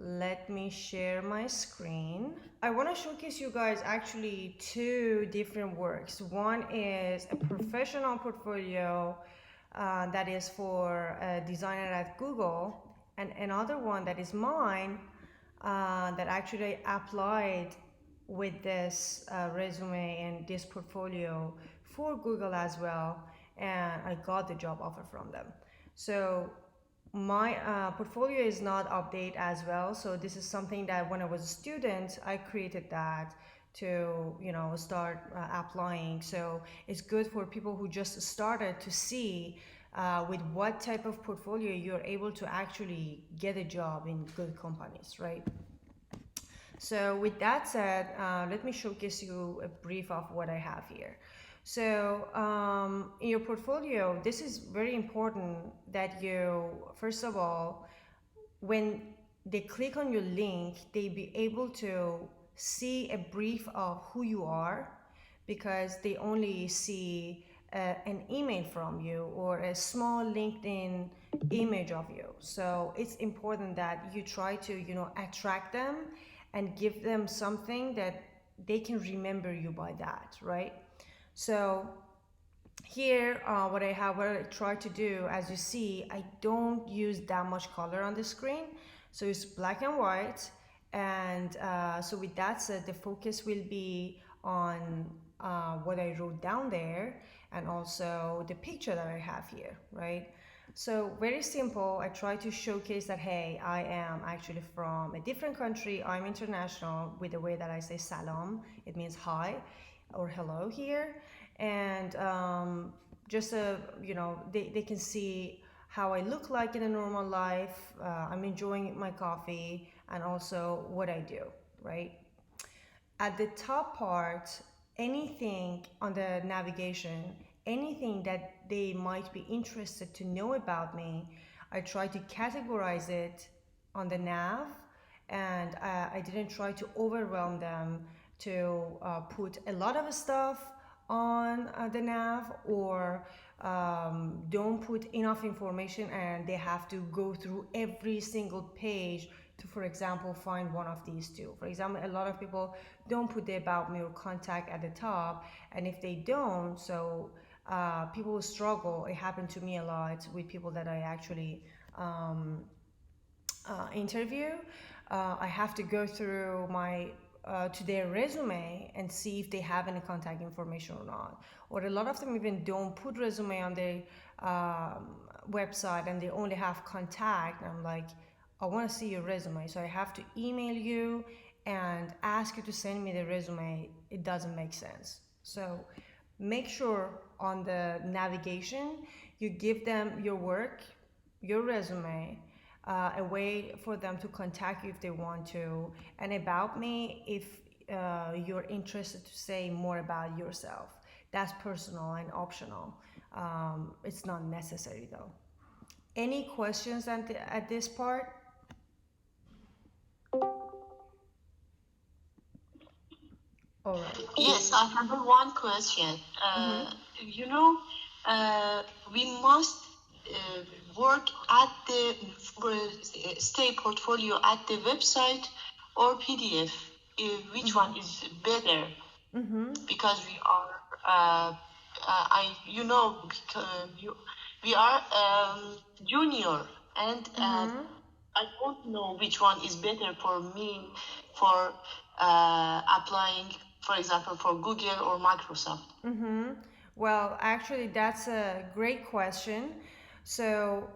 Let me share my screen. I want to showcase you guys actually two different works. One is a professional portfolio that is for a designer at Google, and another one that is mine that actually applied with this resume and this portfolio for Google as well, and I got the job offer from them. So my portfolio is not updated as well, so this is something that when I was a student I created that to start applying. So it's good for people who just started to see with what type of portfolio you're able to actually get a job in good companies, right? So with that said, let me showcase you a brief of what I have here. So in your portfolio, this is very important that you, first of all, when they click on your link, they be able to see a brief of who you are, because they only see an email from you or a small LinkedIn image of you. So it's important that you try to attract them and give them something that they can remember you by that, right? So here what I try to do, as you see, I don't use that much color on the screen, so it's black and white. And so with that said, the focus will be on what I wrote down there and also the picture that I have here, right? So very simple, I try to showcase that, hey, I am actually from a different country, I'm international, with the way that I say salam, it means hi or hello here. And just they can see how I look like in a normal life. I'm enjoying my coffee, and also what I do, right? At the top part, anything on the navigation, anything that they might be interested to know about me, I try to categorize it on the nav, and I didn't try to overwhelm them to put a lot of stuff on the nav, or don't put enough information and they have to go through every single page to, for example, find one of these two. For example, a lot of people don't put the about me or contact at the top, and if they don't, so people will struggle. It happened to me a lot with people that I actually interview. I have to go through to their resume and see if they have any contact information or not. Or a lot of them even don't put resume on their website, and they only have contact. And I'm like, I want to see your resume, so I have to email you and ask you to send me the resume. It doesn't make sense. So make sure on the navigation you give them your work, your resume, a way for them to contact you if they want to, and about me if you're interested to say more about yourself. That's personal and optional. It's not necessary though. Any questions at this part? All right. Yes, I have one question. We must work at the stay portfolio at the website or PDF. Which one is better? Because we are, we are junior, and I don't know which one is better for me for applying, for example, for Google or Microsoft. Well, actually, that's a great question. So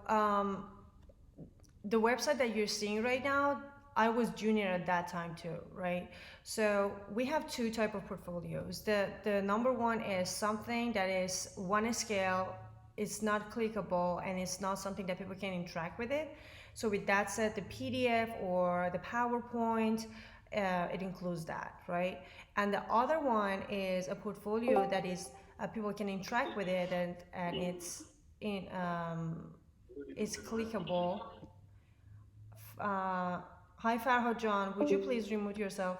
the website that you're seeing right now, I was junior at that time too, right? So we have two type of portfolios. The number one is something that is one scale, it's not clickable, and it's not something that people can interact with it. So with that said, the PDF or the PowerPoint, it includes that, right? And the other one is a portfolio that is people can interact with it, and it's clickable. Hi Farhad John, would you please remute yourself?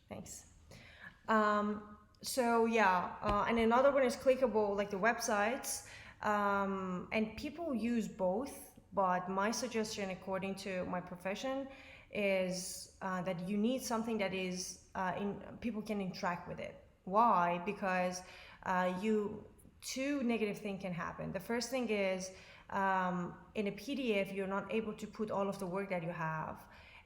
Thanks. So yeah, and another one is clickable, like the websites, and people use both, but my suggestion according to my profession is that you need something that is people can interact with it. Why? Because two negative things can happen. The first thing is in a PDF you're not able to put all of the work that you have,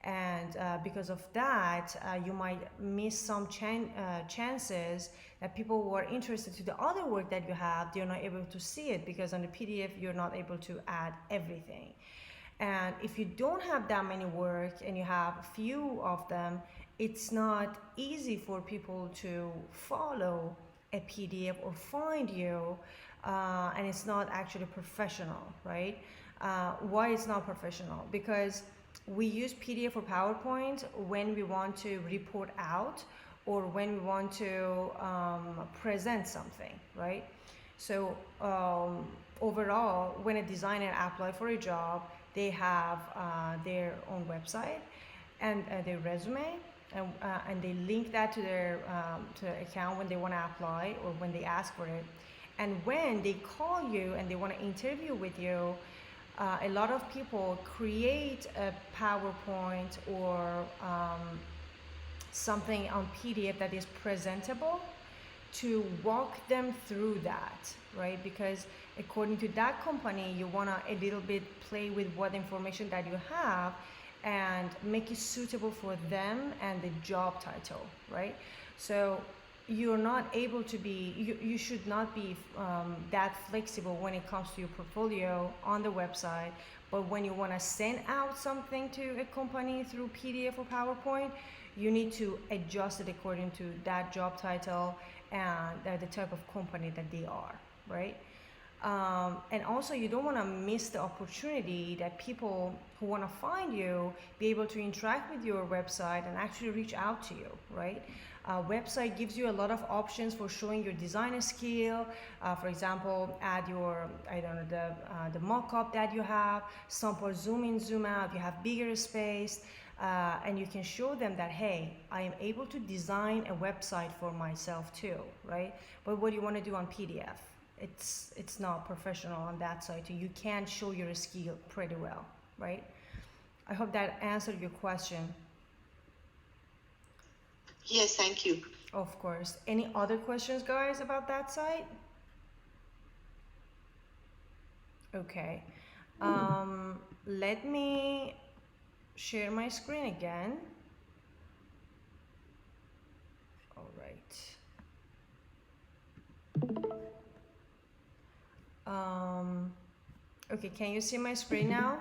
and because of that you might miss some chances that people who are interested to the other work that you have, they're not able to see it because on the PDF you're not able to add everything. And if you don't have that many work and you have a few of them, it's not easy for people to follow a PDF or find you, and it's not actually professional, right? Why it's not professional? Because we use PDF or PowerPoint when we want to report out or when we want to present something, right? So overall, when a designer applies for a job, they have their own website and their resume, and they link that to their account when they want to apply or when they ask for it. And when they call you and they want to interview with you, a lot of people create a PowerPoint or something on PDF that is presentable to walk them through that, right? Because according to that company, you want to a little bit play with what information that you have and make it suitable for them and the job title, right? So you're not able to be, you should not be that flexible when it comes to your portfolio on the website. But when you want to send out something to a company through PDF or PowerPoint, you need to adjust it according to that job title and the type of company that they are, right? And also you don't want to miss the opportunity that people who want to find you be able to interact with your website and actually reach out to you, right? Website gives you a lot of options for showing your designer skill. For example, add your, I don't know, the mock-up that you have, sample zoom in, zoom out, you have bigger space, and you can show them that, hey, I am able to design a website for myself too, right? But what do you want to do on PDF? It's not professional on that side too. You can't show your skill pretty well, right? I hope that answered your question. Yes, thank you. Of course. Any other questions, guys, about that site? Okay. Let me share my screen again. All right. Okay, can you see my screen now?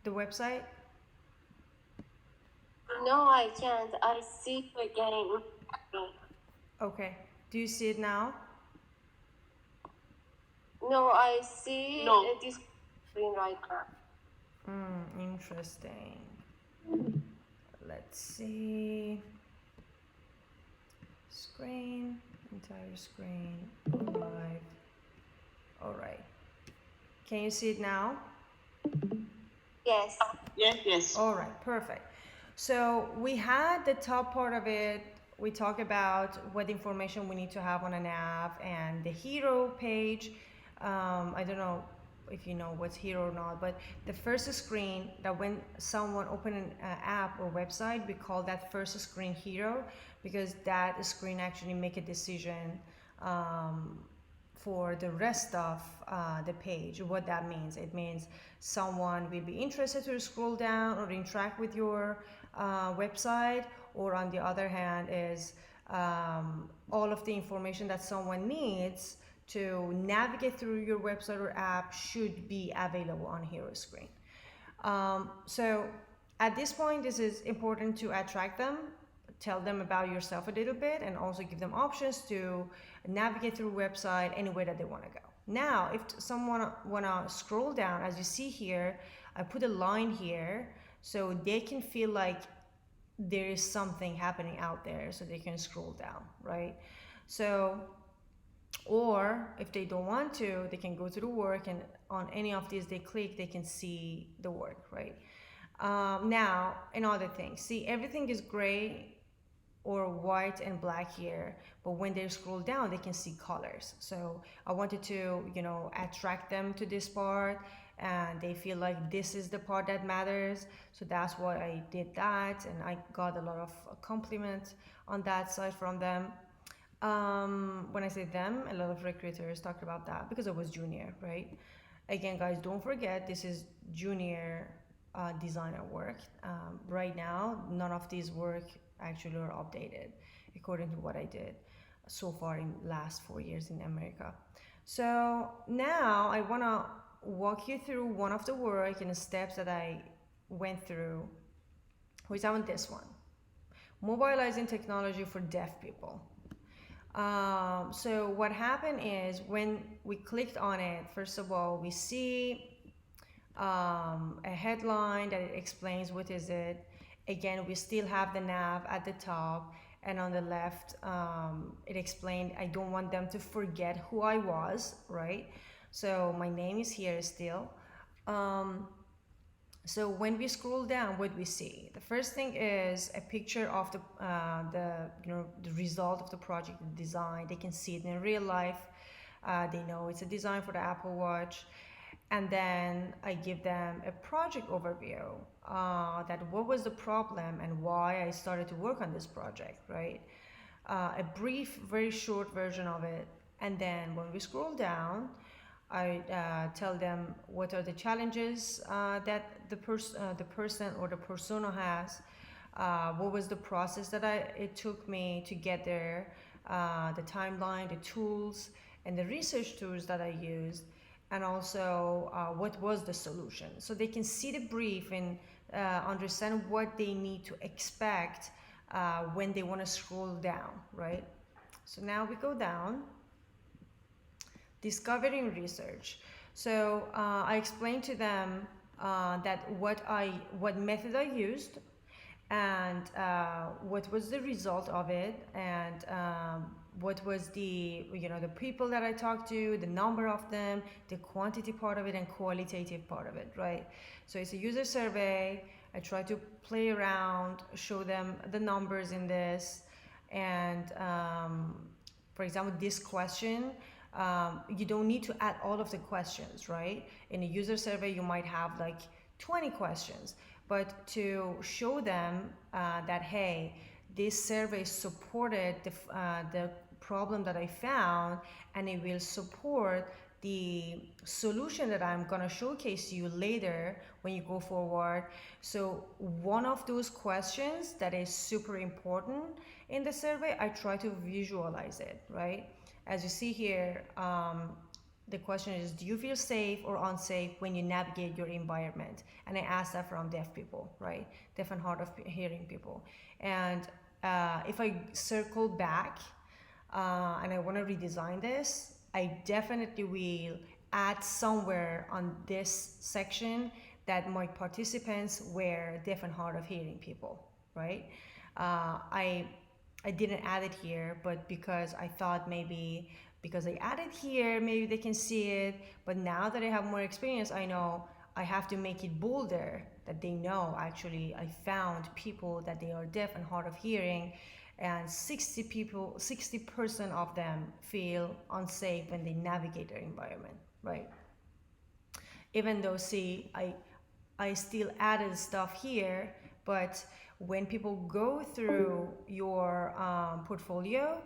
The website? No, I can't. I see it again. Okay. Do you see it now? No, I see No. this screen right now. Interesting. Let's see. Screen, entire screen, go live. All right. Can you see it now? Yes. Yes, yes. All right, perfect. So we had the top part of it. We talk about what information we need to have on an app and the hero page. I don't know if you know what's hero or not, but the first screen that when someone open an app or website, we call that first screen hero, because that screen actually make a decision for the rest of the page. What that means, it means someone will be interested to scroll down or interact with your website, or on the other hand is all of the information that someone needs to navigate through your website or app should be available on hero screen. So at this point, this is important to attract them, tell them about yourself a little bit, and also give them options to navigate through website anywhere that they want to go. Now, if someone want to scroll down, as you see here, I put a line here so they can feel like there is something happening out there, so they can scroll down, right? So, or if they don't want to, they can go to the work, and on any of these they click, they can see the work, right? Now, another thing, see, everything is gray or white and black here, but when they scroll down, they can see colors. So I wanted to, attract them to this part and they feel like this is the part that matters. So that's why I did that, and I got a lot of compliments on that side from them. When I say them, a lot of recruiters talked about that because I was junior, right? Again, guys, don't forget this is junior designer work. Right now, none of these work actually are updated according to what I did so far in last 4 years in America. So now I want to walk you through one of the work and the steps that I went through, which I want this one. Mobilizing technology for deaf people. So what happened is when we clicked on it, first of all, we see a headline that it explains what is it. Again, we still have the nav at the top, and on the left, it explained I don't want them to forget who I was, right? So my name is here still. So when we scroll down, what we see? The first thing is a picture of the result of the project, the design. They can see it in real life. They know it's a design for the Apple Watch. And then I give them a project overview, that what was the problem and why I started to work on this project, right? A brief, very short version of it. And then when we scroll down, I tell them what are the challenges that the person or the persona has, what was the process that it took me to get there, the timeline, the tools, and the research tools that I used, and also what was the solution. So they can see the brief and understand what they need to expect when they want to scroll down, right? So now we go down. Discovering research. So I explained to them that what method I used, and what was the result of it, and what was the people that I talked to, the number of them, the quantity part of it, and qualitative part of it, right? So it's a user survey. I try to play around, show them the numbers in this, and for example, this question. You don't need to add all of the questions, right? In a user survey, you might have like 20 questions, but to show them that, hey, this survey supported the problem that I found, and it will support the solution that I'm gonna showcase to you later when you go forward. So one of those questions that is super important in the survey, I try to visualize it, right? As you see here, the question is, do you feel safe or unsafe when you navigate your environment? And I asked that from deaf people, right? Deaf and hard of hearing people. And if I circle back and I want to redesign this, I definitely will add somewhere on this section that my participants were deaf and hard of hearing people, right? I didn't add it here, but because I thought maybe because I added here, maybe they can see it. But now that I have more experience, I know I have to make it bolder, that they know actually I found people that they are deaf and hard of hearing, and 60% of them feel unsafe when they navigate their environment, right? Even though, see, I still added stuff here, but when people go through your portfolio,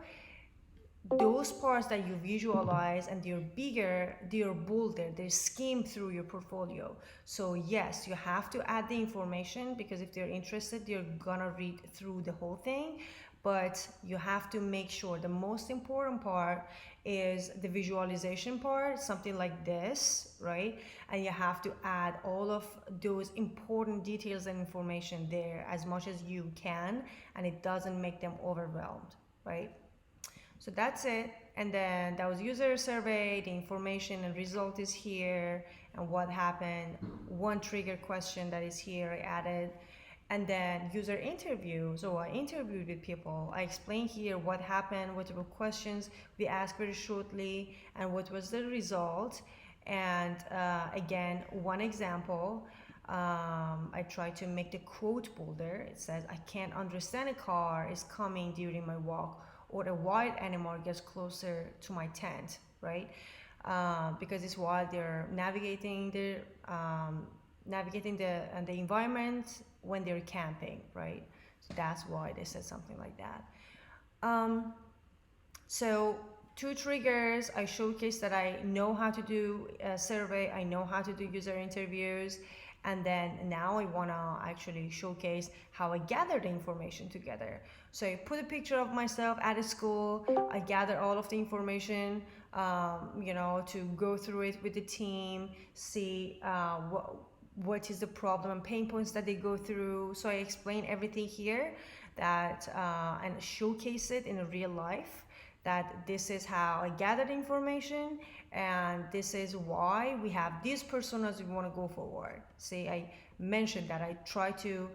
those parts that you visualize and they're bigger, they're bolder, they're skimmed through your portfolio. So yes, you have to add the information, because if they're interested, they're gonna read through the whole thing. But you have to make sure the most important part is the visualization part, something like this, right? And you have to add all of those important details and information there as much as you can, and it doesn't make them overwhelmed, right? So that's it. And then that was user survey, the information and result is here, and what happened. One trigger question that is here, I added. And then user interview. So I interviewed with people. I explained here what happened, what were questions we asked very shortly, and what was the result. And again, one example, I tried to make the quote bolder. It says, I can't understand a car is coming during my walk, or a wild animal gets closer to my tent, right? because it's while they're navigating the environment when they're camping, right? So that's why they said something like that. So 2 triggers, I showcase that I know how to do a survey, I know how to do user interviews, and then now I want to actually showcase how I gather the information together. So I put a picture of myself at a school, I gather all of the information, to go through it with the team, see what is the problem and pain points that they go through. So I explain everything here that and showcase it in real life, that this is how I gathered information and this is why we have these personas we want to go forward. See, I mentioned that I try to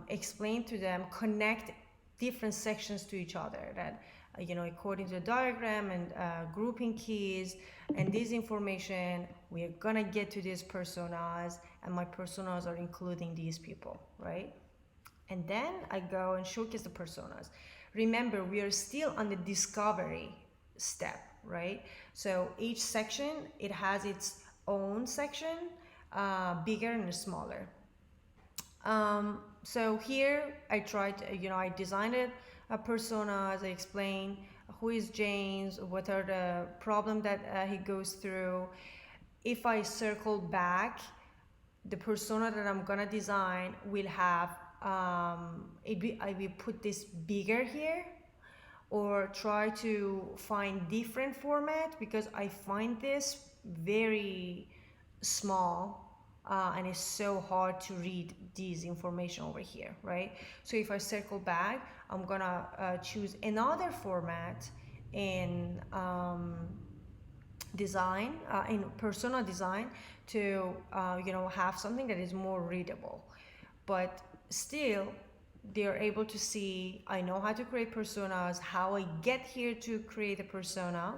explain to them, connect different sections to each other, that according to the diagram and grouping keys and this information, we're gonna get to these personas, and my personas are including these people, right? And then I go and showcase the personas. Remember, we are still on the discovery step, right? So each section, it has its own section, bigger and smaller. So here I tried, I designed it, a persona, as I explained, who is James, what are the problems that he goes through. If I circle back, the persona that I'm gonna design will have, I will put this bigger here, or try to find different format, because I find this very small and it's so hard to read this information over here, right? So if I circle back, I'm gonna choose another format in design, in persona design, to have something that is more readable, but still they're able to see I know how to create personas, how I get here to create a persona,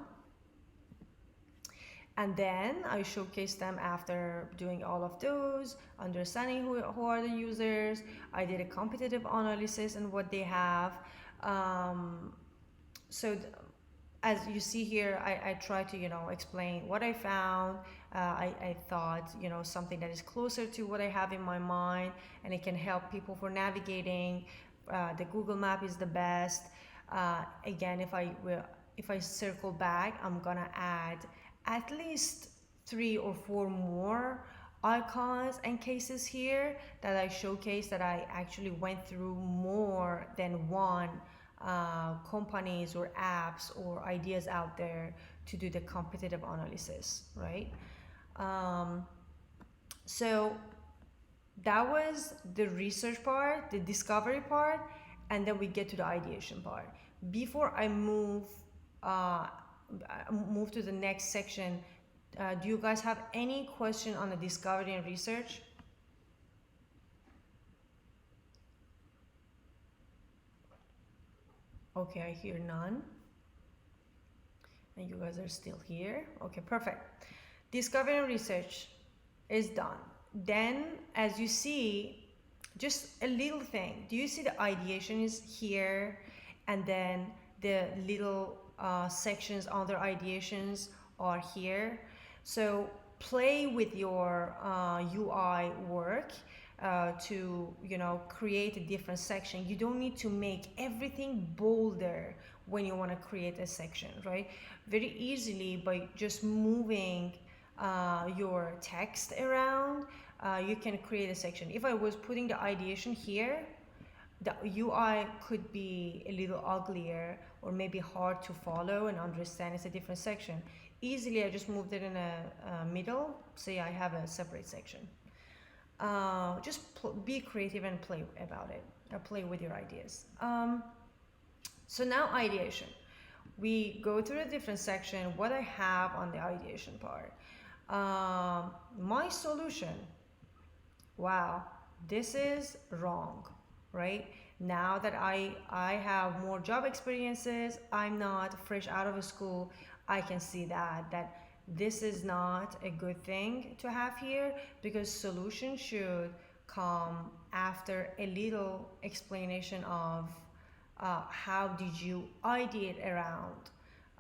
and then I showcase them after doing all of those, understanding who are the users. I did a competitive analysis and what they have. As you see here, I try to explain what I found. I thought something that is closer to what I have in my mind, and it can help people for navigating. The Google Map is the best. Again, if I circle back, I'm gonna add at least 3 or 4 more icons and cases here that I showcase, that I actually went through more than one companies or apps or ideas out there to do the competitive analysis, right? So that was the research part, the discovery part, and then we get to the ideation part. Before I move to the next section, do you guys have any question on the discovery and research? Okay, I hear none. And you guys are still here. Okay, perfect. Discovery and research is done. Then, as you see, just a little thing. Do you see the ideation is here, and then the little sections under ideations are here? So play with your UI work to create a different section. You don't need to make everything bolder when you want to create a section, right? Very easily, by just moving your text around, you can create a section. If I was putting the ideation here, the UI could be a little uglier or maybe hard to follow and understand. It's a different section. Easily, I just moved it in a middle. Say I have a separate section. Just be creative and play about it, or play with your ideas. So now ideation. We go through a different section, what I have on the ideation part. My solution. Wow, this is wrong, right? Now that I have more job experiences, I'm not fresh out of school, I can see that this is not a good thing to have here, because solution should come after a little explanation of how did you ideate around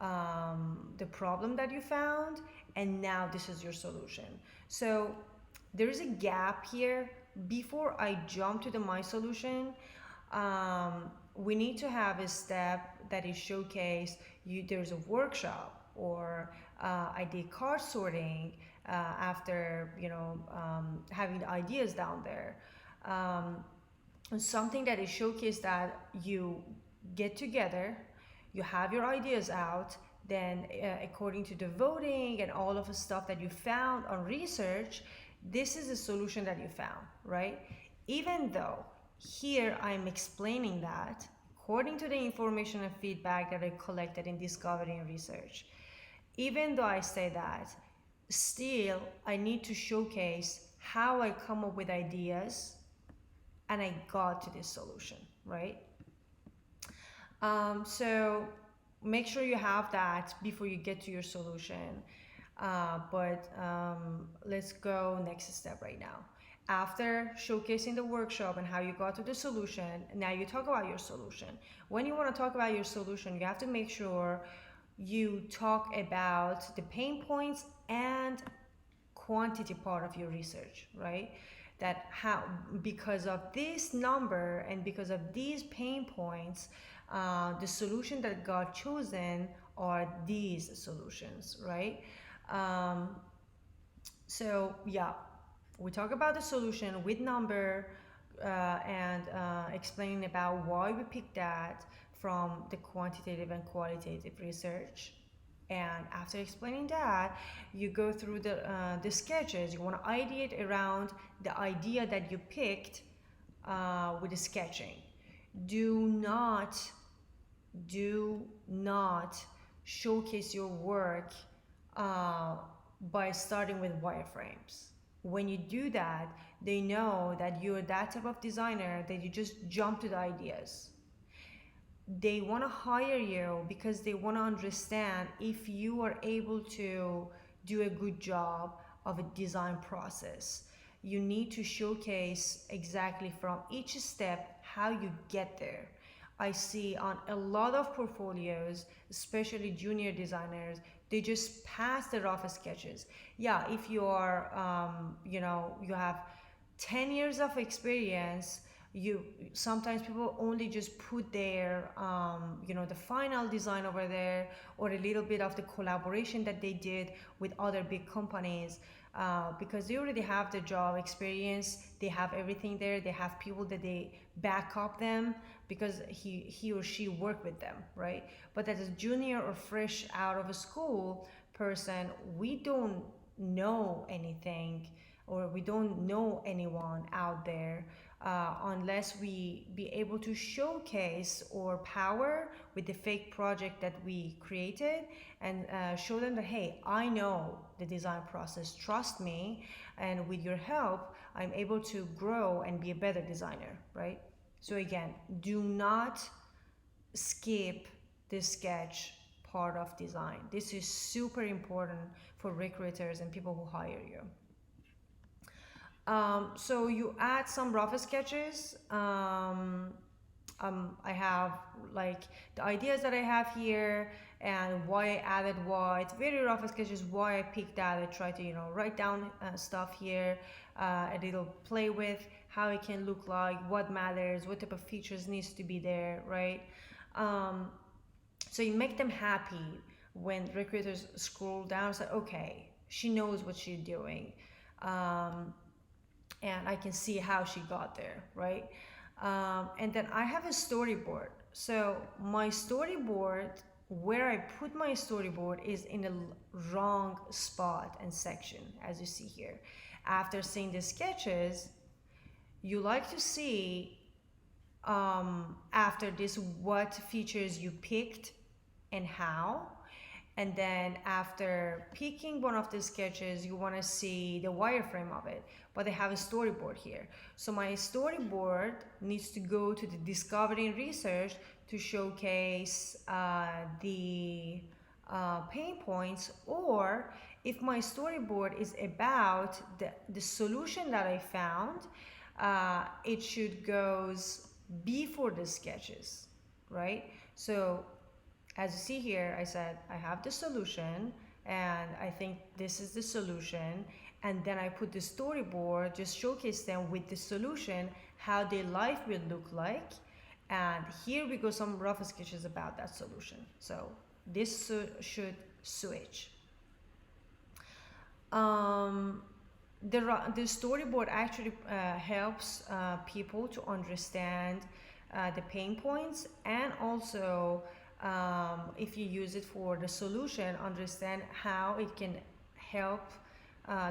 the problem that you found, and now this is your solution. So there is a gap here. Before I jump to the my solution, we need to have a step that is showcased. There's a workshop, or I did card sorting after having the ideas down there. Something that is showcased, that you get together, you have your ideas out, then according to the voting and all of the stuff that you found on research, this is the solution that you found, right? Even though here I'm explaining that according to the information and feedback that I collected in discovery and research, even though I say that, still I need to showcase how I come up with ideas and I got to this solution, right? So make sure you have that before you get to your solution. But let's go next step right now. After showcasing the workshop and how you got to the solution, now you talk about your solution. When you want to talk about your solution, you have to make sure you talk about the pain points and quantity part of your research, right? That how, because of this number and because of these pain points, the solution that got chosen are these solutions, right? So yeah, we talk about the solution with number and explaining about why we picked that from the quantitative and qualitative research. And after explaining that, you go through the sketches. You want to ideate around the idea that you picked with the sketching. Do not showcase your work by starting with wireframes. When you do that, they know that you're that type of designer that you just jump to the ideas. They want to hire you because they want to understand if you are able to do a good job of a design process. You need to showcase exactly from each step how you get there. I see on a lot of portfolios, especially junior designers, they just pass the rough sketches. Yeah, if you are, you have 10 years of experience, you sometimes people only just put their the final design over there, or a little bit of the collaboration that they did with other big companies, because they already have the job experience, they have everything there, they have people that they back up them because he or she worked with them, right? But as a junior or fresh out of a school person, we don't know anything, or we don't know anyone out there unless we be able to showcase our power with the fake project that we created, and show them that, hey, I know the design process, trust me, and with your help I'm able to grow and be a better designer, right? So again, do not skip the sketch part of design. This is super important for recruiters and people who hire you. So you add some rough sketches. I have like the ideas that I have here and why I added what. Very rough sketches, why I picked that. I try to write down stuff here, a little play with how it can look like, what matters, what type of features needs to be there, right? So you make them happy when recruiters scroll down. It's like, okay, she knows what she's doing. And I can see how she got there, right? And then I have a storyboard. So my storyboard, where I put my storyboard is in the wrong spot and section, as you see here. After seeing the sketches, you like to see after this what features you picked and how. And then after picking one of the sketches, you want to see the wireframe of it, but I have a storyboard here. So my storyboard needs to go to the discovery and research to showcase the pain points, or if my storyboard is about the solution that I found, it should goes before the sketches, right? So as you see here, I said, I have the solution and I think this is the solution. And then I put the storyboard, just showcase them with the solution, how their life will look like. And here we go, some rough sketches about that solution. So this should switch. The storyboard actually helps people to understand the pain points, and also if you use it for the solution, understand how it can help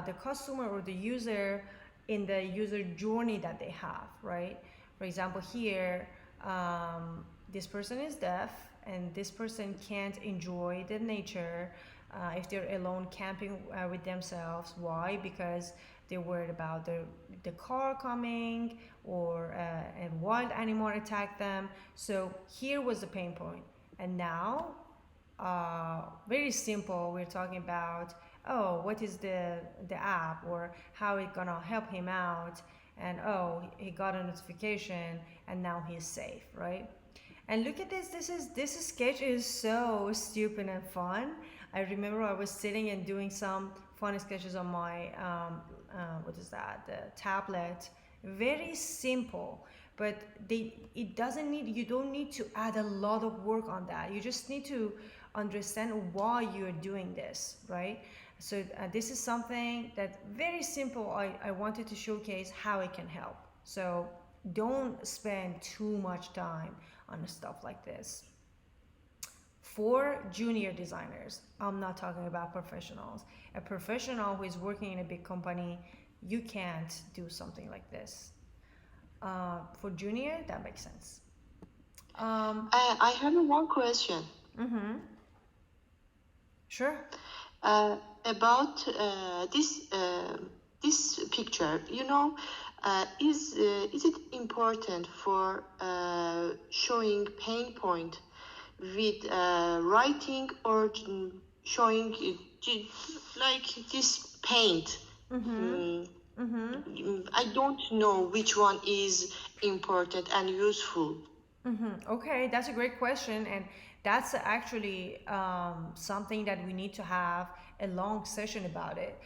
the customer or the user in the user journey that they have, right? For example, here this person is deaf and this person can't enjoy the nature if they're alone camping with themselves. Why? Because they're worried about the car coming, or a wild animal attack them. So here was the pain point. And now, very simple, we're talking about, oh, what is the app, or how it's gonna help him out, and oh, he got a notification and now he's safe, right? And look at this. This sketch is so stupid and fun. I remember I was sitting and doing some fun sketches on my what is that? The tablet. Very simple, but it doesn't need. You don't need to add a lot of work on that. You just need to understand why you're doing this, right? So this is something that very simple. I wanted to showcase how it can help. So don't spend too much time on stuff like this. For junior designers, I'm not talking about professionals. A professional who is working in a big company, you can't do something like this. For junior, that makes sense. I have one question. Sure. About this picture, you know, is it important for showing pain point with writing, or showing like this paint? I don't know which one is important and useful. Okay, that's a great question, and that's actually something that we need to have a long session about it.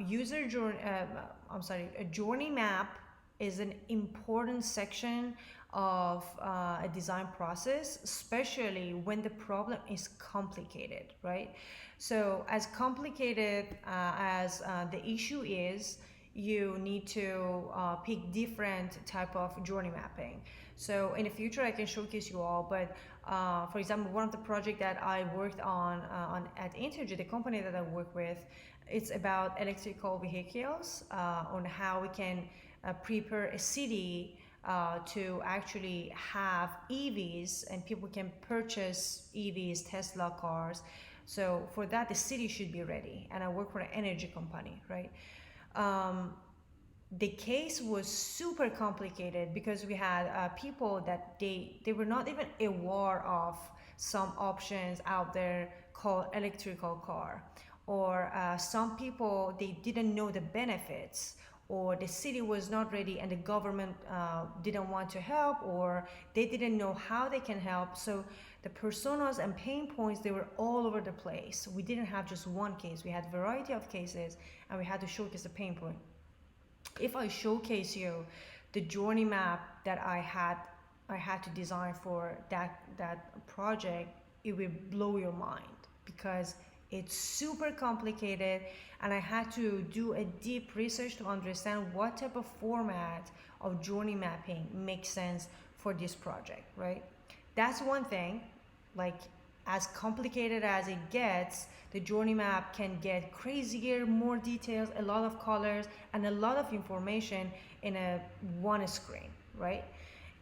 User journey, a journey map is an important section of a design process, especially when the problem is complicated, right? So as complicated as the issue is, you need to pick different type of journey mapping. So in the future, I can showcase you all, but for example, one of the projects that I worked on at Intergy, the company that I work with, it's about electrical vehicles, on how we can prepare a city to actually have EVs, and people can purchase EVs, Tesla cars. So for that, the city should be ready. And I work for an energy company, right? The case was super complicated because we had people that they were not even aware of some options out there called electrical car, or some people, they didn't know the benefits, or the city was not ready and the government didn't want to help, or they didn't know how they can help. So the personas and pain points, they were all over the place. We didn't have just one case, we had a variety of cases, and we had to showcase the pain point. If I showcase you the journey map that I had to design for that project, it will blow your mind, because it's super complicated, and I had to do a deep research to understand what type of format of journey mapping makes sense for this project, right? That's one thing. Like, as complicated as it gets, the journey map can get crazier, more details, a lot of colors, and a lot of information in a one screen, right?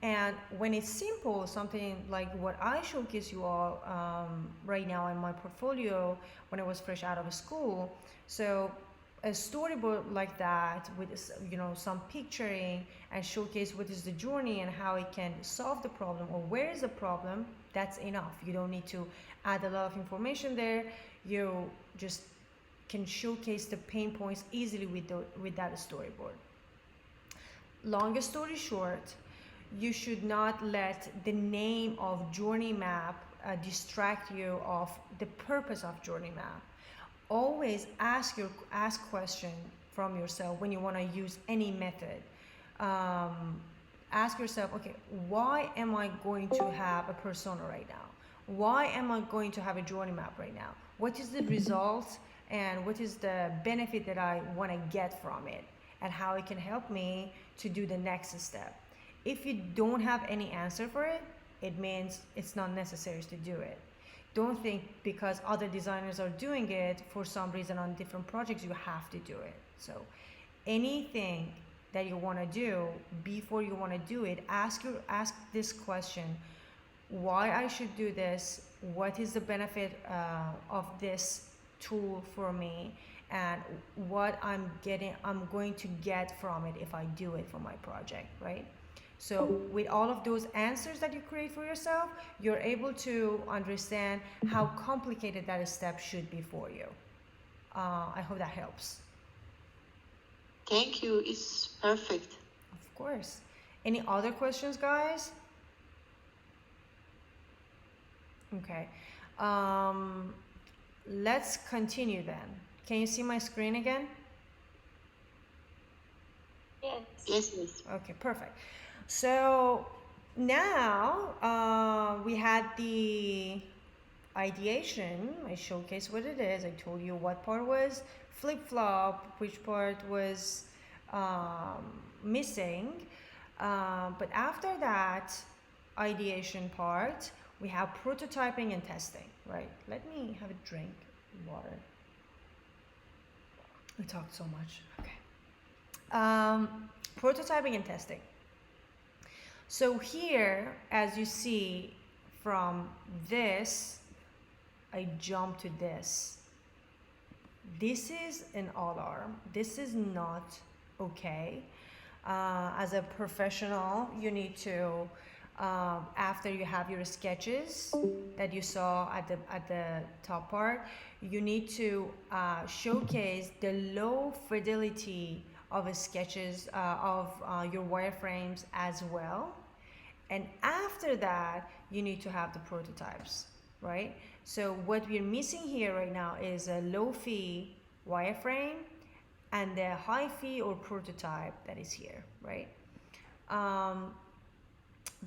And when it's simple, something like what I showcase you all right now in my portfolio when I was fresh out of school. So a storyboard like that with, you know, some picturing, and showcase what is the journey and how it can solve the problem, or where is the problem, that's enough. You don't need to add a lot of information there. You just can showcase the pain points easily with that storyboard. Long story short, you should not let the name of journey map distract you of the purpose of journey map. Always ask question from yourself when you want to use any method. Ask yourself, okay, why am I going to have a persona right now? Why am I going to have a journey map right now? What is the result and what is the benefit that I want to get from it, and how it can help me to do the next step? If you don't have any answer for it, it means it's not necessary to do it. Don't think because other designers are doing it for some reason on different projects, you have to do it. So anything that you want to do, before you want to do it, ask this question: why I should do this? What is the benefit of this tool for me? And what I'm going to get from it if I do it for my project, right? So with all of those answers that you create for yourself, you're able to understand how complicated that step should be for you. I hope that helps. Thank you. It's perfect. Of course. Any other questions, guys? Okay. Let's continue then. Can you see my screen again? Yes. Yes, yes. Okay, perfect. So now we had the ideation. I showcased what it is. I told you what part was flip-flop, which part was missing. But after that ideation part, we have prototyping and testing, right? Let me have a drink of water. We talked so much. Okay. Prototyping and testing. So here, as you see from this, I jump to this. This is an alarm. This is not okay. As a professional, you need to, after you have your sketches that you saw at the top part, you need to showcase the low fidelity of sketches of your wireframes as well. And after that, you need to have the prototypes, right? So what we're missing here right now is a low fee wireframe and the high fee or prototype that is here, right?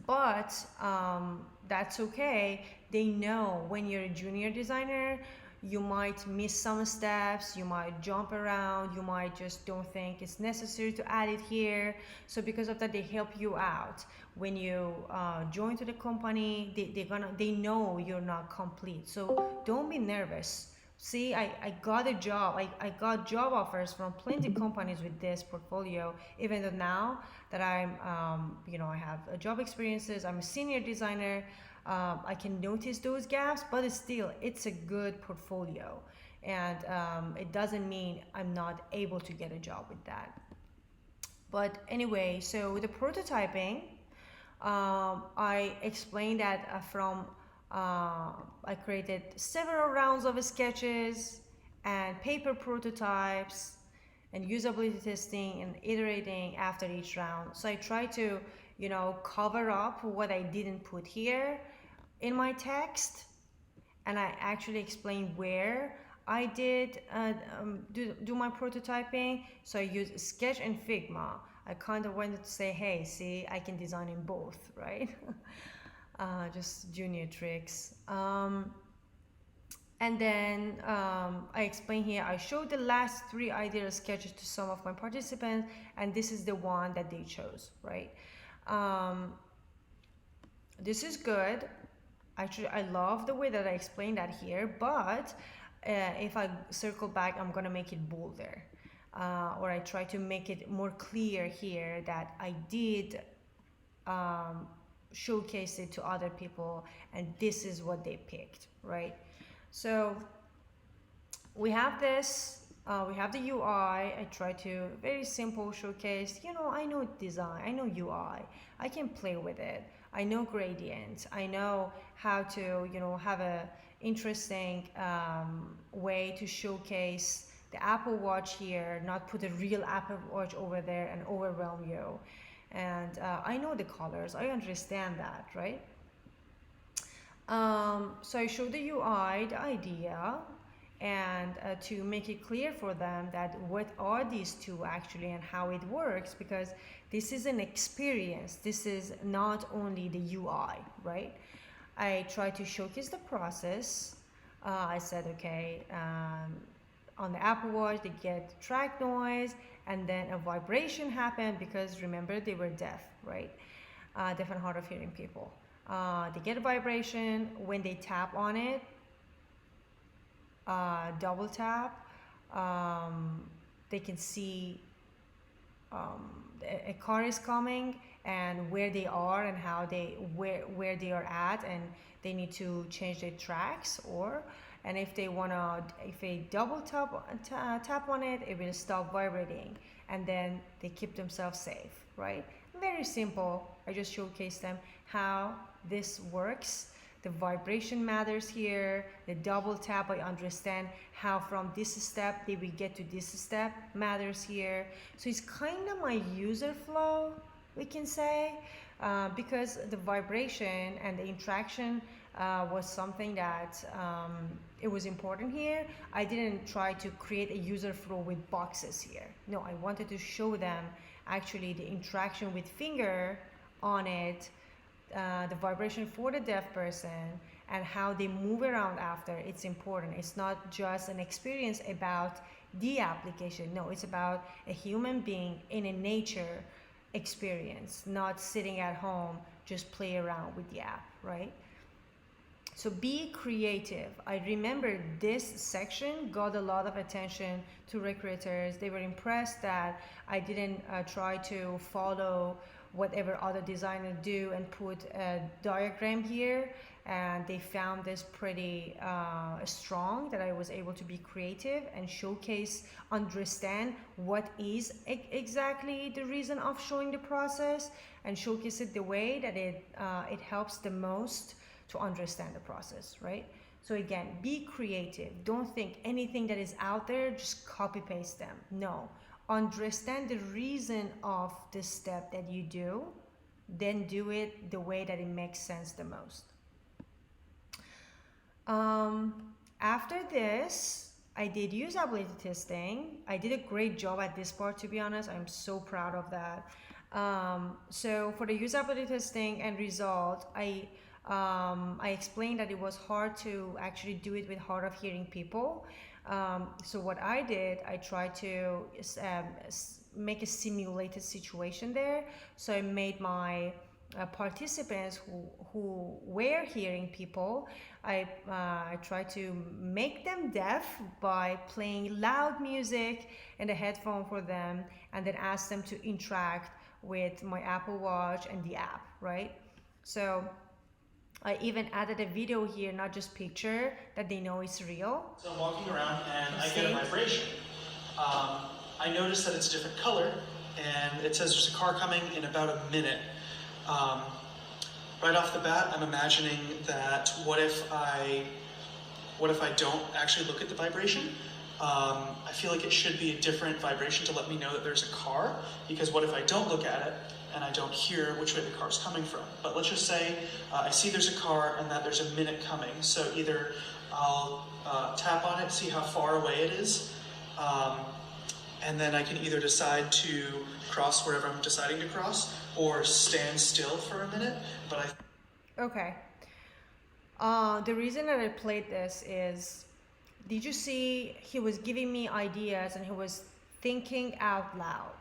But that's okay. They know when you're a junior designer, you might miss some steps, you might jump around, you might just don't think it's necessary to add it here. So because of that, they help you out. When you join to the company, they know you're not complete. So don't be nervous. See, I got a job. I got job offers from plenty of companies with this portfolio, even though now that I'm, I have a job experiences, I'm a senior designer, I can notice those gaps, but still, it's a good portfolio. And it doesn't mean I'm not able to get a job with that. But anyway, so with the prototyping, I explained that I created several rounds of sketches and paper prototypes and usability testing and iterating after each round. So I try to, cover up what I didn't put here in my text, and I actually explain where I did do my prototyping. So I use Sketch and Figma. I kind of wanted to say, hey, see, I can design in both, right? Just junior tricks. And then I explain here, I showed the last 3 ideal sketches to some of my participants, and this is the one that they chose, right? This is good. Actually, I love the way that I explained that here, but if I circle back, I'm gonna make it bolder. Or I try to make it more clear here that I did showcase it to other people, and this is what they picked, right? So we have this, we have the UI. I try to very simple showcase, I know design, I know UI, I can play with it, I know gradients, I know how to, have a interesting way to showcase the Apple Watch here, not put a real Apple Watch over there and overwhelm you. And I know the colors, I understand that, right? So I showed the UI, the idea, and to make it clear for them that what are these two actually and how it works, because this is an experience. This is not only the UI, right? I try to showcase the process. I said, okay, on the Apple Watch, they get track noise and then a vibration happened because remember they were deaf, right? Deaf and hard of hearing people. They get a vibration when they tap on it, double tap, they can see a car is coming and where they are and how they where they are at, and they need to change their tracks, or and if they double tap on it, it will stop vibrating and then they keep themselves safe, right? Very simple. I just showcase them how this works. The vibration matters here. The double tap, I understand how from this step they will get to this step matters here. So it's kind of my user flow, we can say, because the vibration and the interaction was something that it was important here. I didn't try to create a user flow with boxes here. No, I wanted to show them actually the interaction with finger on it, the vibration for the deaf person, and how they move around after. It's important. It's not just an experience about the application. No, it's about a human being in a nature experience, not sitting at home just play around with the app, right? So be creative. I remember this section got a lot of attention to recruiters. They were impressed that I didn't try to follow whatever other designers do and put a diagram here, and they found this pretty strong, that I was able to be creative and showcase, understand what is exactly the reason of showing the process, and showcase it the way that it helps the most to understand the process, right? So again, be creative. Don't think anything that is out there, just copy paste them. No, understand the reason of the step that you do, then do it the way that it makes sense the most. After this, I did usability testing. I did a great job at this part, to be honest. I'm so proud of that. So for the usability testing and result, I explained that it was hard to actually do it with hard of hearing people. So what I did, I tried to make a simulated situation there. So I made my participants who were hearing people, I tried to make them deaf by playing loud music in the headphone for them, and then ask them to interact with my Apple Watch and the app, right? So I even added a video here, not just picture, that they know it's real. So I'm walking around and I get a vibration. I notice that it's a different color, and it says there's a car coming in about a minute. Right off the bat, I'm imagining that what if I don't actually look at the vibration? I feel like it should be a different vibration to let me know that there's a car, because what if I don't look at it and I don't hear which way the car's coming from? But let's just say I see there's a car and that there's a minute coming. So either I'll tap on it, see how far away it is, and then I can either decide to cross wherever I'm deciding to cross, or stand still for a minute. But Okay. The reason that I played this is, did you see he was giving me ideas and he was thinking out loud?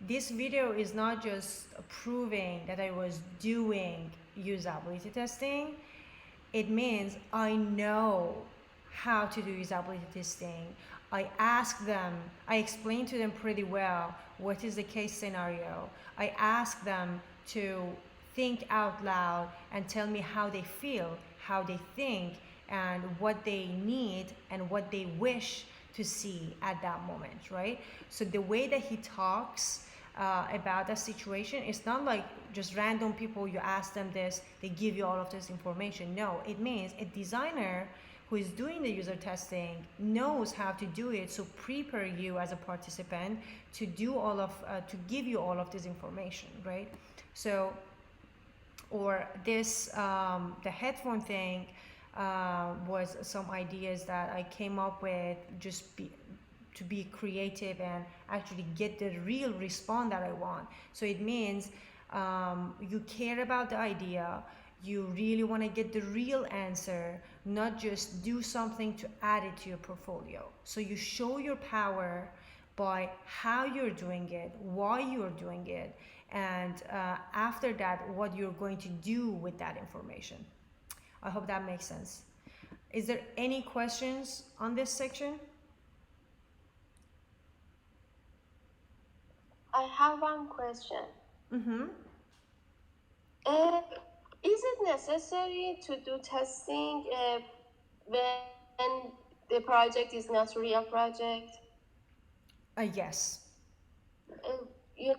This video is not just proving that I was doing usability testing. It means I know how to do usability testing. I ask them, I explain to them pretty well what is the case scenario. I ask them to think out loud and tell me how they feel, how they think, and what they need and what they wish to see at that moment, right? So the way that he talks about that situation, it's not like just random people, you ask them this, they give you all of this information. No, it means a designer who is doing the user testing knows how to do it, so prepare you as a participant to do all of, to give you all of this information, right? So or this the headphone thing was some ideas that I came up with to be creative and actually get the real response that I want. So it means you care about the idea, you really want to get the real answer, not just do something to add it to your portfolio. So you show your power by how you're doing it, why you're doing it, and after that, what you're going to do with that information. I hope that makes sense. Is there any questions on this section? I have one question. Mm-hmm. Is it necessary to do testing when the project is not a real project? Yes. You,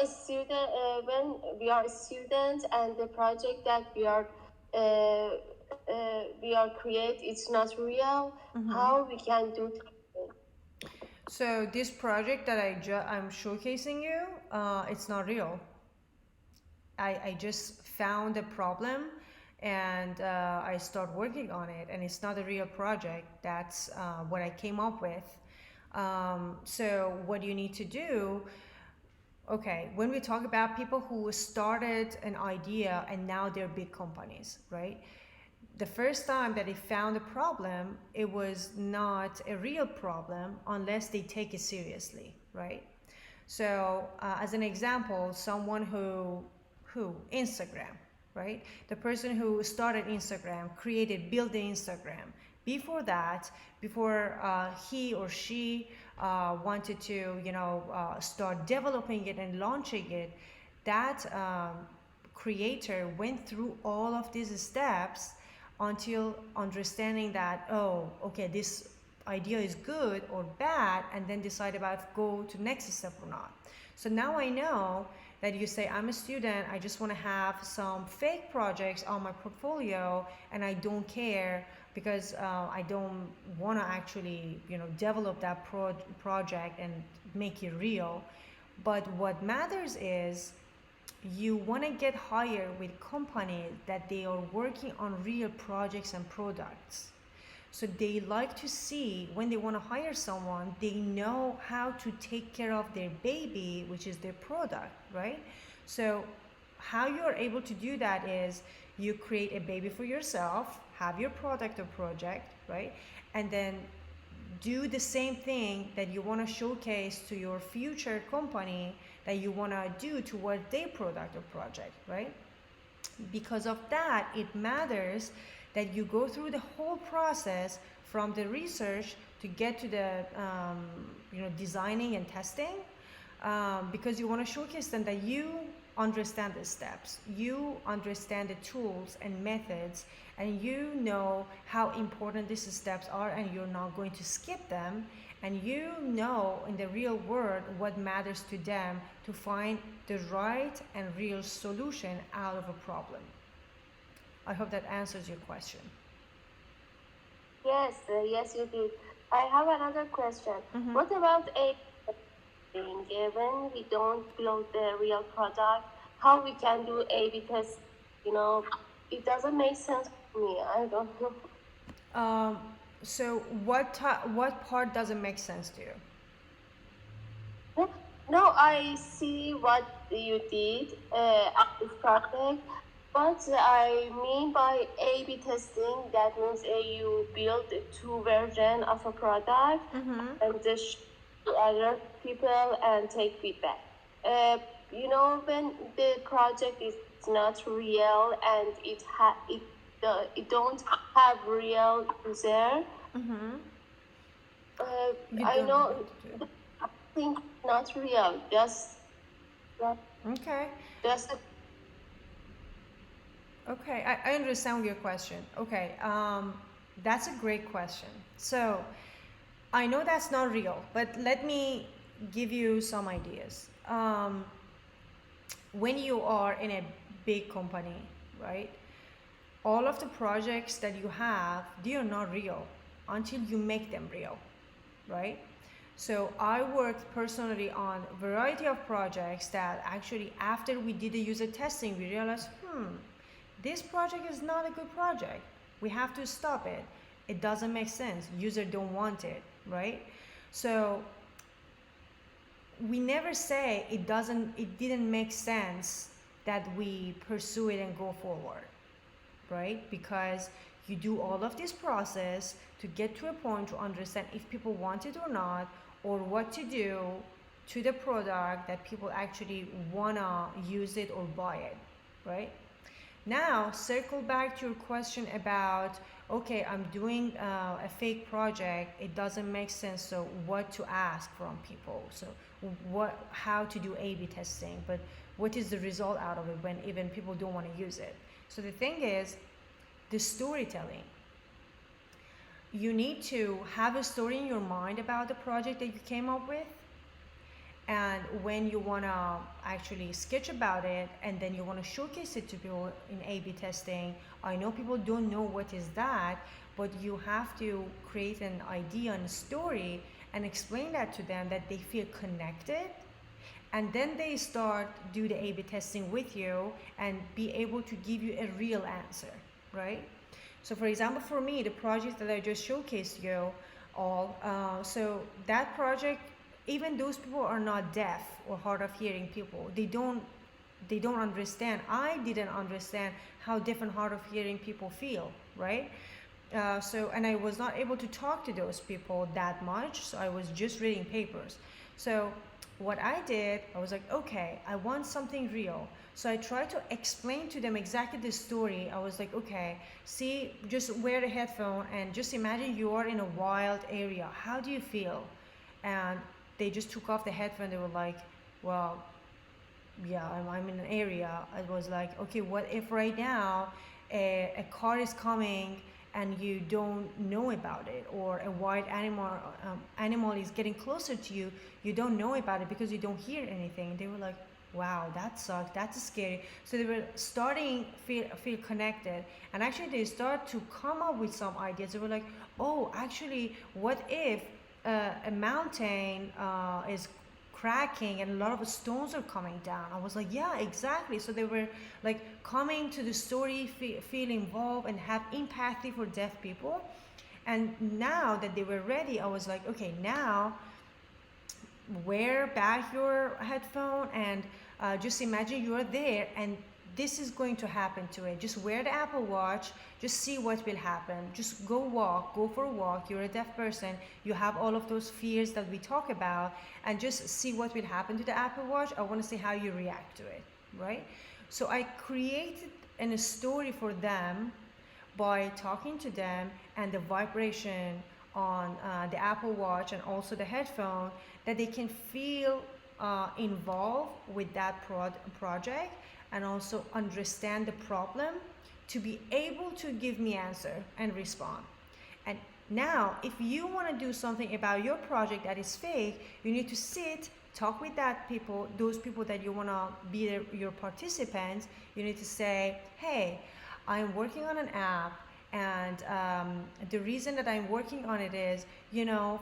a student, when we are a student and the project that we are create, it's not real, how we can do testing? So this project that I'm showcasing you, it's not real. I just found a problem and I start working on it, and it's not a real project. That's what I came up with. So what you need to do, okay, when we talk about people who started an idea and now they're big companies, right? The first time that they found a problem, it was not a real problem unless they take it seriously, right? So as an example, someone who Instagram, right? The person who started Instagram, built the Instagram. Before that, before he or she wanted to, start developing it and launching it, that creator went through all of these steps until understanding that, oh, okay, this idea is good or bad, and then decide about go to next step or not. So now I know that you say, I'm a student, I just want to have some fake projects on my portfolio, and I don't care because I don't want to actually, develop that project and make it real. But what matters is you want to get hired with companies that they are working on real projects and products. So they like to see, when they want to hire someone, they know how to take care of their baby, which is their product, right? So how you are able to do that is you create a baby for yourself, have your product or project, right? And then do the same thing that you want to showcase to your future company that you want to do toward their product or project, right? Because of that, it matters that you go through the whole process from the research to get to the designing and testing, because you want to showcase them that you understand the steps, you understand the tools and methods, and you know how important these steps are, and you're not going to skip them, and you know in the real world what matters to them to find the right and real solution out of a problem. I hope that answers your question. Yes, yes, you did. I have another question. What about A/B testing? When we don't build the real product, how we can do A/B test? It doesn't make sense to me. I don't know. So what part doesn't make sense to you? No, I see what you did at this project. What I mean by A/B testing, that means you build two versions of a product and just to other people and take feedback. When the project is not real and it don't have real user. I know. I think not real. Just okay. Just. Okay, I understand your question. Okay, that's a great question. So I know that's not real, but let me give you some ideas. When you are in a big company, right? All of the projects that you have, they are not real until you make them real, right? So I worked personally on a variety of projects that actually after we did the user testing, we realized, this project is not a good project. We have to stop it. It doesn't make sense. User don't want it, right? So we never say it didn't make sense that we pursue it and go forward, right? Because you do all of this process to get to a point to understand if people want it or not, or what to do to the product that people actually wanna use it or buy it, right? Now, circle back to your question about, okay, I'm doing a fake project, it doesn't make sense, so what to ask from people? So how to do A/B testing, but what is the result out of it when even people don't want to use it? So the thing is, the storytelling. You need to have a story in your mind about the project that you came up with, and when you want to actually sketch about it and then you want to showcase it to people in A/B testing, I know people don't know what is that, but you have to create an idea and a story and explain that to them, that they feel connected, and then they start do the A/B testing with you and be able to give you a real answer, right? So for example, for me, the project that I just showcased you all, so that project, even those people are not deaf or hard of hearing people, they don't understand. I didn't understand how deaf and hard of hearing people feel, right? And I was not able to talk to those people that much, so I was just reading papers. So what I did, I was like, okay, I want something real. So I tried to explain to them exactly the story. I was like, okay, see, just wear the headphone and just imagine you are in a wild area. How do you feel? And they just took off the headphone. They were like, well, yeah, I'm in an area. I was like, okay, what if right now a car is coming and you don't know about it, or a wild animal is getting closer to you, you don't know about it because you don't hear anything. They were like, wow, that sucks, that's scary. So they were starting feel connected, and actually they start to come up with some ideas. They were like, oh, actually, what if a mountain is cracking and a lot of stones are coming down? I was like, yeah, exactly. So they were like coming to the story, feel involved and have empathy for deaf people. And now that they were ready, I was like, okay, now wear back your headphone and just imagine you're there and this is going to happen to it. Just wear the Apple Watch, just see what will happen. Just go for a walk. You're a deaf person, you have all of those fears that we talk about, and just see what will happen to the Apple Watch. I want to see how you react to it, right? So I created a story for them by talking to them, and the vibration on the Apple Watch and also the headphone, that they can feel involved with that project and also understand the problem to be able to give me answer and respond. And now, if you want to do something about your project that is fake, you need to sit, talk with those people that you want to be your participants. You need to say, hey, I'm working on an app, and the reason that I'm working on it is,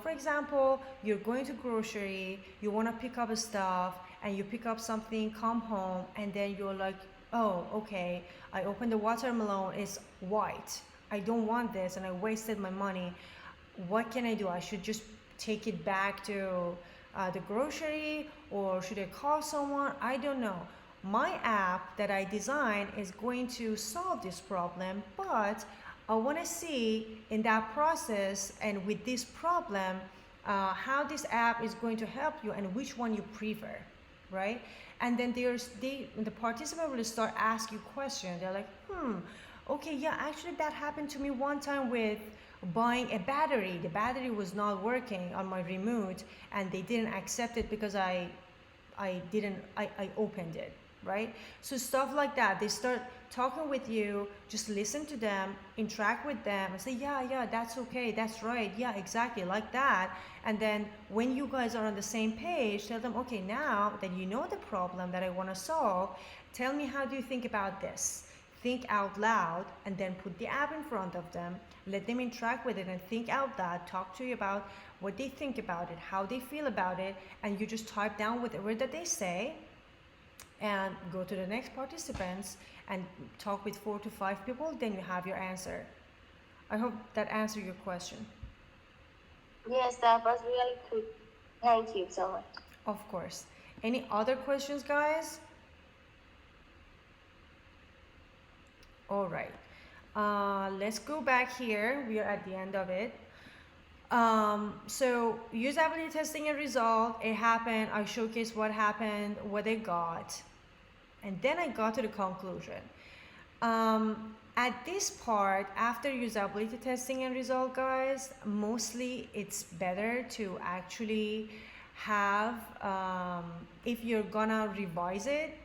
for example, you're going to grocery, you want to pick up stuff, and you pick up something, come home, and then you're like, oh, okay, I opened the watermelon, it's white. I don't want this, and I wasted my money. What can I do? I should just take it back to the grocery, or should I call someone? I don't know. My app that I designed is going to solve this problem, but I want to see in that process and with this problem how this app is going to help you and which one you prefer, right? And then the participant will start asking you questions. They're like, okay, yeah, actually that happened to me one time with buying a battery. The battery was not working on my remote, and they didn't accept it because I opened it, right? So stuff like that. They start talking with you, just listen to them, interact with them, and say, yeah, that's okay, that's right, yeah, exactly, like that. And then when you guys are on the same page, tell them, okay, now that you know the problem that I want to solve, tell me, how do you think about this? Think out loud, and then put the app in front of them, let them interact with it and think out loud, talk to you about what they think about it, how they feel about it, and you just type down whatever that they say and go to the next participants and talk with 4 to 5 people, then you have your answer. I hope that answered your question. Yes, that was really good. Thank you so much. Of course. Any other questions, guys? All right. Let's go back here. We are at the end of it. So usability testing and result, it happened. I showcased what happened, what I got, and then I got to the conclusion. At this part, after usability testing and result, guys, mostly it's better to actually have, if you're gonna revise it,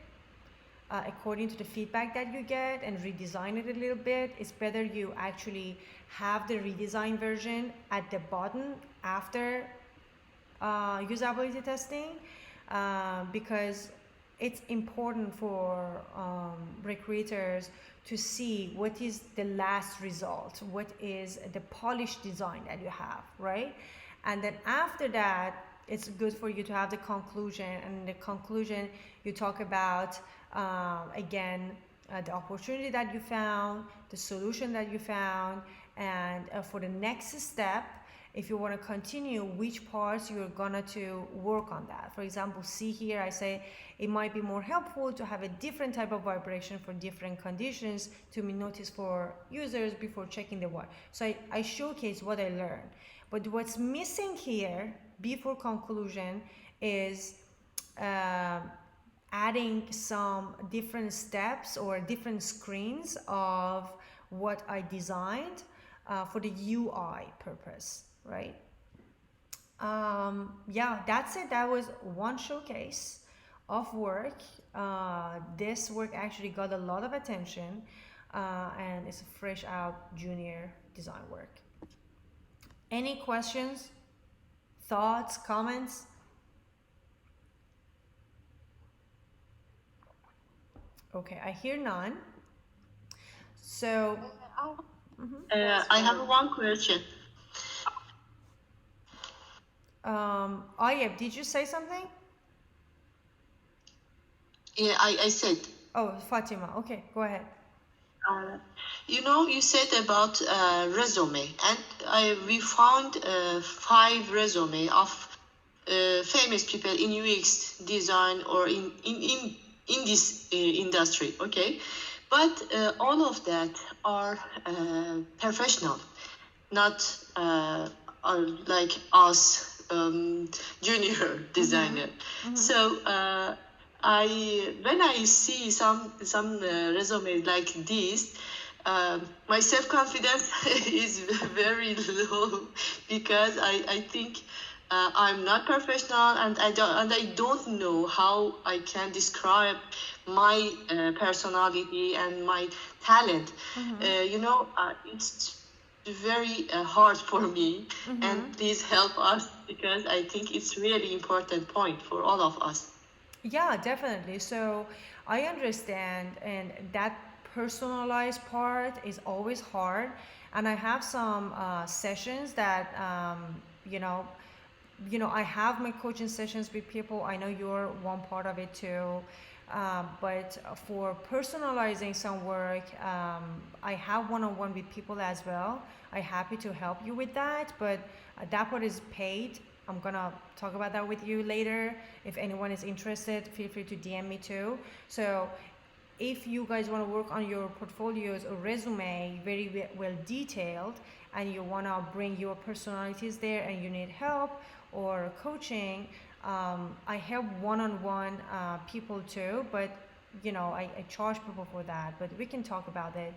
according to the feedback that you get and redesign it a little bit, it's better you actually have the redesigned version at the bottom after usability testing, because it's important for recruiters to see what is the last result, what is the polished design that you have, right? And then after that, it's good for you to have the conclusion, and in the conclusion you talk about again the opportunity that you found, the solution that you found, and for the next step, if you want to continue, which parts you're gonna to work on that. For example, see here I say it might be more helpful to have a different type of vibration for different conditions to be noticed for users before checking the what. So I showcase what I learned. But what's missing here before conclusion is adding some different steps or different screens of what I designed for the UI purpose, right? Yeah, that's it. That was one showcase of work. This work actually got a lot of attention, and it's a fresh out junior design work. Any questions, thoughts, comments? Okay, I hear none. So I have one question. Ayeb, did you say something? Yeah, I said. Oh, Fatima. Okay, go ahead. You said about resume, and we found 5 resume of famous people in UX design or in this industry. Okay, but all of that are professional, not like us, junior designer. So when I see some resumes like this, my self-confidence is very low, because I think I'm not professional, and I don't know how I can describe my personality and my talent. It's very hard for me, and please help us, because I think it's really important point for all of us. Yeah, definitely. So I understand, and that personalized part is always hard. And I have some sessions that I have my coaching sessions with people. I know you're one part of it too. But for personalizing some work, I have one-on-one with people as well. I'm happy to help you with that, but that part is paid. I'm gonna talk about that with you later. If anyone is interested, feel free to DM me too. So if you guys want to work on your portfolios or resume very well detailed, and you want to bring your personalities there, and you need help or coaching, I help one-on-one people too, but I charge people for that, but we can talk about it.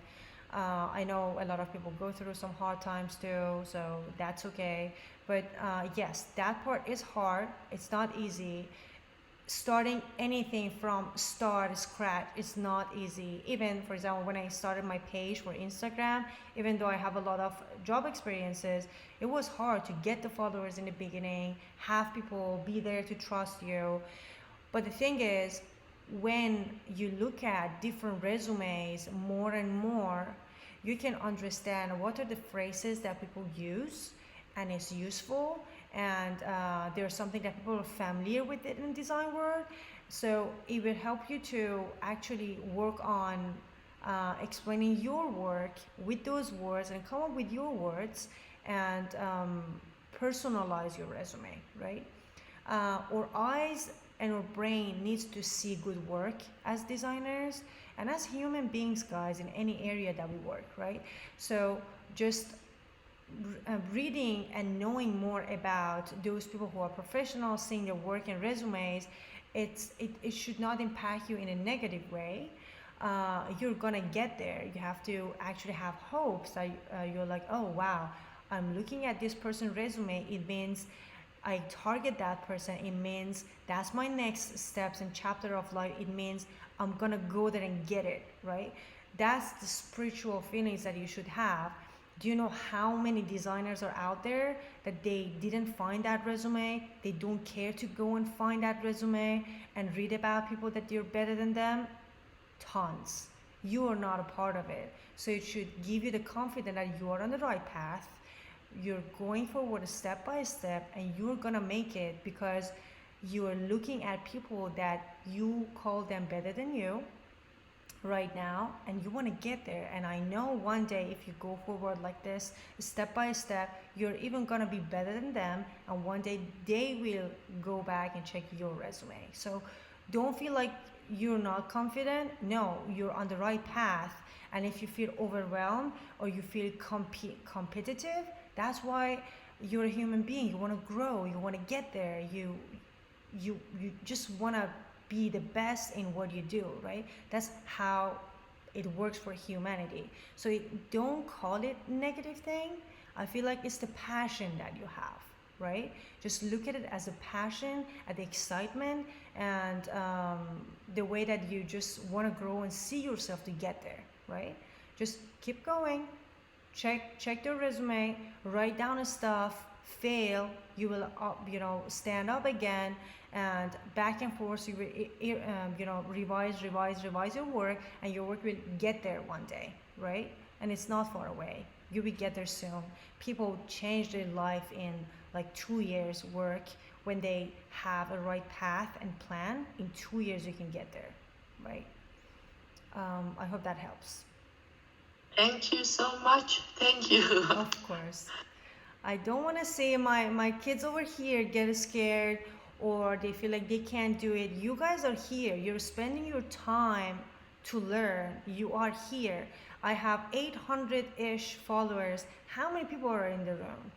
I know a lot of people go through some hard times too, so that's okay. But yes, that part is hard. It's not easy. Starting anything from scratch is not easy. Even, for example, when I started my page for Instagram, even though I have a lot of job experiences, it was hard to get the followers in the beginning, have people be there to trust you. But the thing is, when you look at different resumes more and more, you can understand what are the phrases that people use and it's useful, and there's something that people are familiar with it in design world. So it will help you to actually work on explaining your work with those words and come up with your words and personalize your resume, right? Our eyes and our brain needs to see good work as designers and as human beings, guys, in any area that we work, right? So just reading and knowing more about those people who are professionals, seeing their work and resumes, it should not impact you in a negative way. You're gonna get there. You have to actually have hopes that you're like, oh wow, I'm looking at this person's resume. It means I target that person. It means that's my next steps and chapter of life. It means I'm gonna go there and get it, right? That's the spiritual feelings that you should have. Do you know how many designers are out there that they didn't find that resume? They don't care to go and find that resume and read about people that they're better than them? Tons. You are not a part of it. So it should give you the confidence that you are on the right path. You're going forward step by step and you're gonna make it because you are looking at people that you call them better than you right now and you want to get there. And I know one day if you go forward like this step by step, you're even gonna be better than them, and one day they will go back and check your resume. So don't feel like you're not confident. No, you're on the right path. And if you feel overwhelmed or you feel competitive, that's why you're a human being. You want to grow, you want to get there, you just want to be the best in what you do, right? That's how it works for humanity. So don't call it negative thing. I feel like it's the passion that you have, right? Just look at it as a passion, at the excitement, and the way that you just want to grow and see yourself to get there, right? Just keep going. Check your resume, write down stuff, fail, you will stand up again, and back and forth you will revise your work, and your work will get there one day, right? And it's not far away. You will get there soon. People change their life in like 2 years work when they have a right path and plan. In 2 years you can get there, right? I hope that helps. Thank you so much. Thank you. Of course. I don't want to say my kids over here get scared or they feel like they can't do it. You guys are here. You're spending your time to learn. You are here. I have 800-ish followers. How many people are in the room?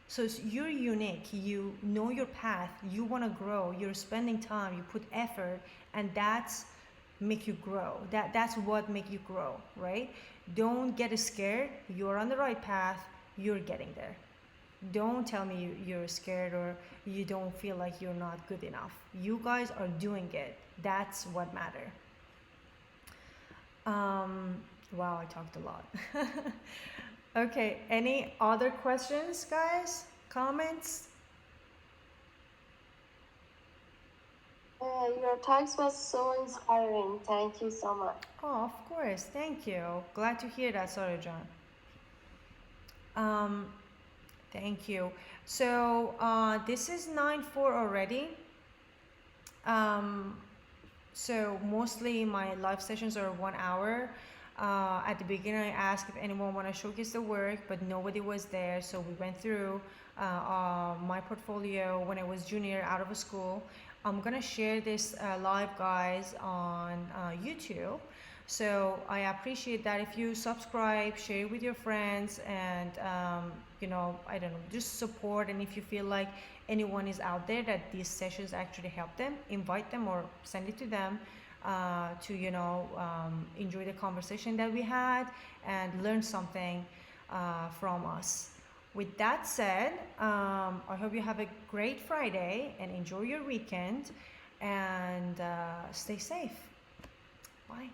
So you're unique. You know your path. You want to grow. You're spending time. You put effort, and that's make you grow. That's what make you grow, right? Don't get scared. You're on the right path. You're getting there. Don't tell me you're scared or you don't feel like you're not good enough. You guys are doing it. That's what matters. Wow, I talked a lot. Okay, any other questions, guys? Comments? Your talks was so inspiring. Thank you so much. Oh, of course. Thank you. Glad to hear that. Sorry, John. Thank you. So this is 9/4 already. So mostly my live sessions are 1 hour. At the beginning, I asked if anyone want to showcase the work, but nobody was there. So we went through my portfolio when I was junior out of school. I'm gonna share this live, guys, on YouTube. So I appreciate that if you subscribe, share it with your friends, and I don't know, just support. And if you feel like anyone is out there that these sessions actually help them, invite them or send it to them to enjoy the conversation that we had and learn something from us. With that said, I hope you have a great Friday and enjoy your weekend, and stay safe. Bye.